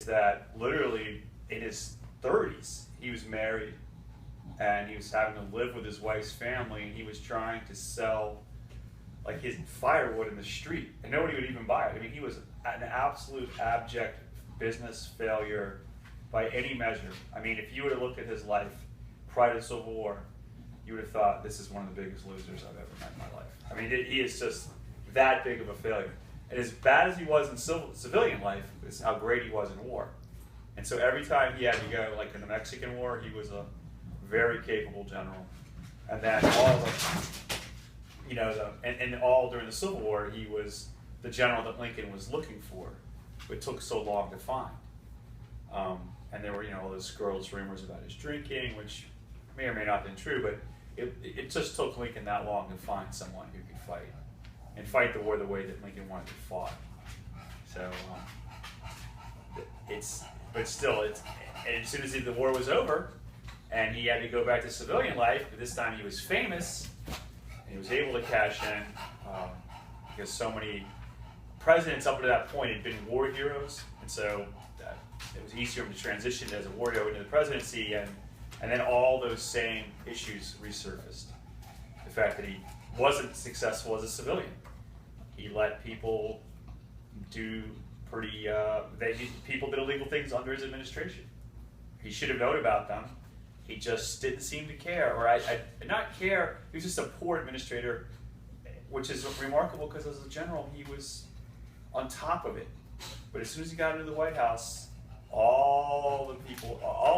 that literally in his 30s, he was married and he was having to live with his wife's family, and he was trying to sell like his firewood in the street, and nobody would even buy it. I mean, he was an absolute abject business failure by any measure. I mean, if you would have looked at his life prior to the Civil War, you would have thought this is one of the biggest losers I've ever met in my life. I mean, he is just that big of a failure. And as bad as he was in civilian life, is how great he was in war. And so every time he had to go, like in the Mexican War, he was a very capable general. And then all and all during the Civil War, he was the general that Lincoln was looking for, but took so long to find. And there were, all those scurrilous rumors about his drinking, which may or may not have been true, but it just took Lincoln that long to find someone who could fight, and fight the war the way that Lincoln wanted it fought. So but still, and as soon as the war was over, and he had to go back to civilian life, but this time he was famous, and he was able to cash in, because so many presidents up to that point had been war heroes, and so it was easier to transition as a war hero into the presidency, and then all those same issues resurfaced. The fact that he wasn't successful as a civilian. He let people do people did illegal things under his administration. He should have known about them. He just didn't seem to care, or not care. He was just a poor administrator, which is remarkable because as a general, he was on top of it. But as soon as he got into the White House, all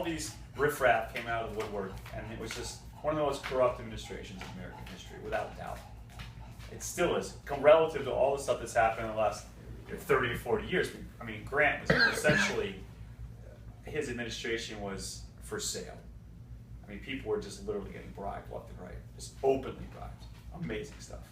these riffraff came out of the woodwork, and it was just one of the most corrupt administrations in American history, without doubt. It still is, relative to all the stuff that's happened in the last 30 or 40 years. I mean, Grant was essentially, his administration was for sale. I mean, people were just literally getting bribed left and right, just openly bribed. Amazing stuff.